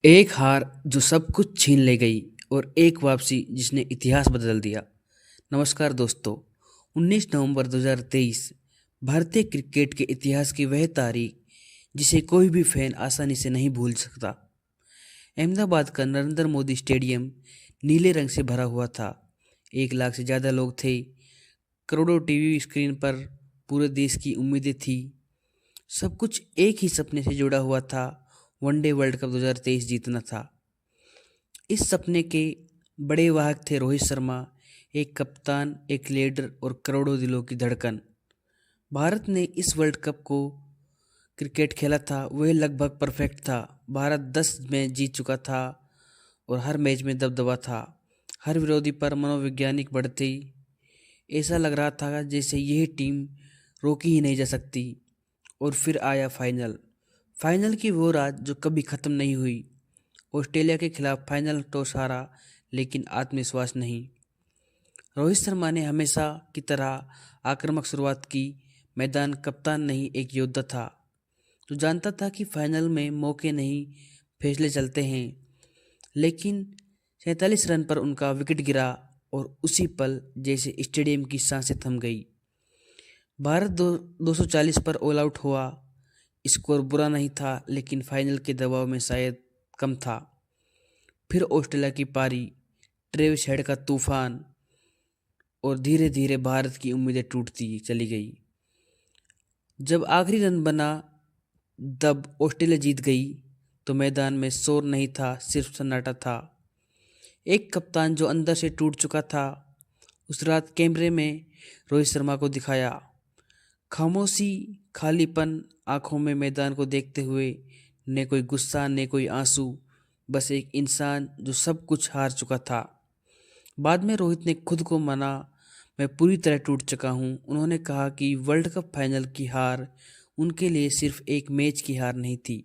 एक हार जो सब कुछ छीन ले गई और एक वापसी जिसने इतिहास बदल दिया। नमस्कार दोस्तों। 19 नवंबर 2023 भारतीय क्रिकेट के इतिहास की वह तारीख जिसे कोई भी फैन आसानी से नहीं भूल सकता। अहमदाबाद का नरेंद्र मोदी स्टेडियम नीले रंग से भरा हुआ था। 1 लाख से ज़्यादा लोग थे। करोड़ों टीवी स्क्रीन पर पूरे देश की उम्मीदें थी। सब कुछ एक ही सपने से जुड़ा हुआ था। वनडे वर्ल्ड कप 2023 जीतना था। इस सपने के बड़े वाहक थे रोहित शर्मा, एक कप्तान, एक लीडर और करोड़ों दिलों की धड़कन। भारत ने इस वर्ल्ड कप को क्रिकेट खेला था वह लगभग परफेक्ट था। भारत 10 मैच जीत चुका था और हर मैच में दबदबा था। हर विरोधी पर मनोवैज्ञानिक बढ़ती। ऐसा लग रहा था जैसे यह टीम रोकी ही नहीं जा सकती। और फिर आया फाइनल। फाइनल की वो रात जो कभी ख़त्म नहीं हुई। ऑस्ट्रेलिया के खिलाफ फाइनल टॉस हारा, लेकिन आत्मविश्वास नहीं। रोहित शर्मा ने हमेशा की तरह आक्रामक शुरुआत की। मैदान कप्तान नहीं, एक योद्धा था जो जानता था कि फाइनल में मौके नहीं, फैसले चलते हैं। लेकिन 47 रन पर उनका विकेट गिरा और उसी पल जैसे स्टेडियम की सांसें थम गई। भारत 240 पर ऑल आउट हुआ। स्कोर बुरा नहीं था, लेकिन फाइनल के दबाव में शायद कम था। फिर ऑस्ट्रेलिया की पारी, ट्रेविस हेड का तूफान, और धीरे धीरे भारत की उम्मीदें टूटती चली गई। जब आखिरी रन बना, तब ऑस्ट्रेलिया जीत गई, तो मैदान में शोर नहीं था, सिर्फ सन्नाटा था। एक कप्तान जो अंदर से टूट चुका था, उस रात कैमरे में रोहित शर्मा को दिखाया। खामोशी, खालीपन आंखों में, मैदान को देखते हुए न कोई गुस्सा न कोई आंसू, बस एक इंसान जो सब कुछ हार चुका था। बाद में रोहित ने खुद को माना, मैं पूरी तरह टूट चुका हूँ। उन्होंने कहा कि वर्ल्ड कप फाइनल की हार उनके लिए सिर्फ एक मैच की हार नहीं थी,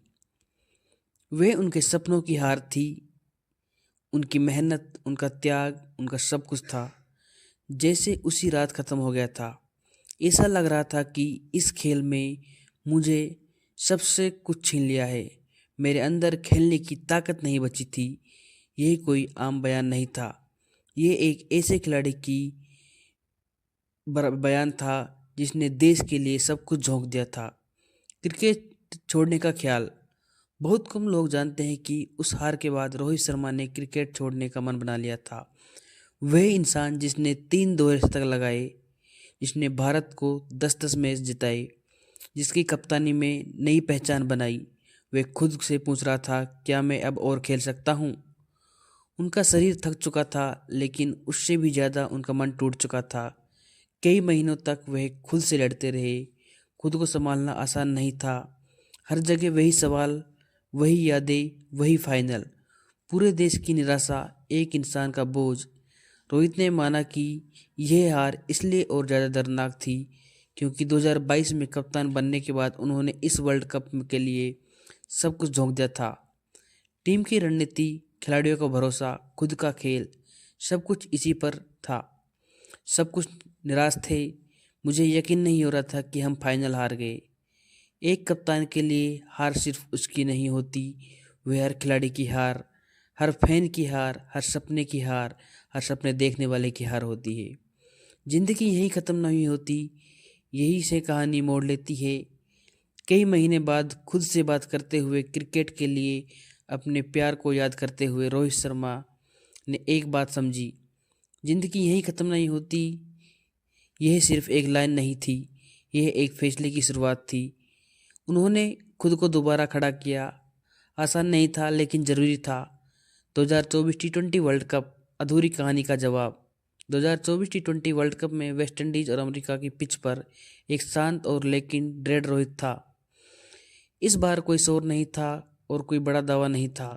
वह उनके सपनों की हार थी। उनकी मेहनत, उनका त्याग, उनका सब कुछ था जैसे उसी रात खत्म हो गया था। ऐसा लग रहा था कि इस खेल में मुझे सबसे कुछ छीन लिया है। मेरे अंदर खेलने की ताकत नहीं बची थी। यह कोई आम बयान नहीं था, यह एक ऐसे खिलाड़ी की बयान था जिसने देश के लिए सब कुछ झोंक दिया था। क्रिकेट छोड़ने का ख्याल। बहुत कम लोग जानते हैं कि उस हार के बाद रोहित शर्मा ने क्रिकेट छोड़ने का मन बना लिया था। वह इंसान जिसने 3 दोहरे शतक लगाए, जिसने भारत को 10-10 मैच जिताए, जिसकी कप्तानी में नई पहचान बनाई, वह खुद से पूछ रहा था, क्या मैं अब और खेल सकता हूँ। उनका शरीर थक चुका था, लेकिन उससे भी ज़्यादा उनका मन टूट चुका था। कई महीनों तक वह खुद से लड़ते रहे। खुद को संभालना आसान नहीं था। हर जगह वही सवाल, वही यादें, वही फाइनल। पूरे देश की निराशा, एक इंसान का बोझ। रोहित ने माना कि यह हार इसलिए और ज़्यादा दर्दनाक थी क्योंकि 2022 में कप्तान बनने के बाद उन्होंने इस वर्ल्ड कप के लिए सब कुछ झोंक दिया था। टीम की रणनीति, खिलाड़ियों का भरोसा, खुद का खेल, सब कुछ इसी पर था। सब कुछ निराश थे। मुझे यकीन नहीं हो रहा था कि हम फाइनल हार गए। एक कप्तान के लिए हार सिर्फ उसकी नहीं होती, वह हर खिलाड़ी की हार, हर फैन की हार, हर सपने की हार, हर सपने देखने वाले की हार होती है। जिंदगी यहीं ख़त्म नहीं होती, यही से कहानी मोड़ लेती है। कई महीने बाद खुद से बात करते हुए, क्रिकेट के लिए अपने प्यार को याद करते हुए, रोहित शर्मा ने एक बात समझी, जिंदगी यहीं ख़त्म नहीं होती। यह सिर्फ एक लाइन नहीं थी, यह एक फैसले की शुरुआत थी। उन्होंने खुद को दोबारा खड़ा किया। आसान नहीं था, लेकिन ज़रूरी था। 2024 टी20 वर्ल्ड कप, अधूरी कहानी का जवाब। 2024 टी20 वर्ल्ड कप में वेस्टइंडीज और अमेरिका की पिच पर एक शांत और लेकिन ड्रेड रोहित था। इस बार कोई शोर नहीं था और कोई बड़ा दावा नहीं था,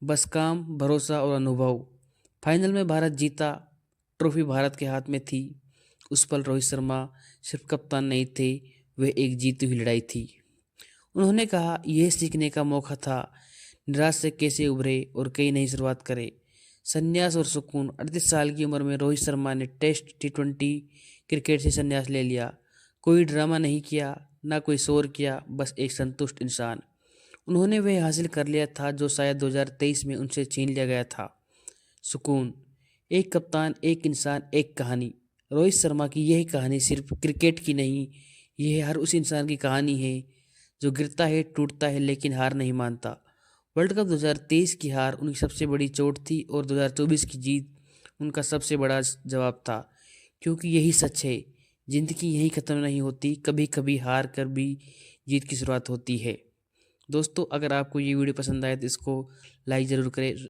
बस काम, भरोसा और अनुभव। फाइनल में भारत जीता, ट्रॉफी भारत के हाथ में थी। उस पल रोहित शर्मा सिर्फ कप्तान नहीं थे, वे एक जीती हुई लड़ाई थी। उन्होंने कहा, यह सीखने का मौका था, निराश से कैसे उभरे और कई नई शुरुआत करे। संन्यास और सुकून। 38 साल की उम्र में रोहित शर्मा ने टेस्ट टी20 क्रिकेट से संन्यास ले लिया। कोई ड्रामा नहीं किया, ना कोई शोर किया, बस एक संतुष्ट इंसान। उन्होंने वह हासिल कर लिया था जो शायद 2023 में उनसे छीन लिया गया था, सुकून। एक कप्तान, एक इंसान, एक कहानी। रोहित शर्मा की यह कहानी सिर्फ क्रिकेट की नहीं, यह हर उस इंसान की कहानी है जो गिरता है, टूटता है, लेकिन हार नहीं मानता। वर्ल्ड कप 2023 की हार उनकी सबसे बड़ी चोट थी और 2024 की जीत उनका सबसे बड़ा जवाब था, क्योंकि यही सच है, जिंदगी यही ख़त्म नहीं होती, कभी कभी हार कर भी जीत की शुरुआत होती है। दोस्तों, अगर आपको ये वीडियो पसंद आए तो इसको लाइक ज़रूर करें।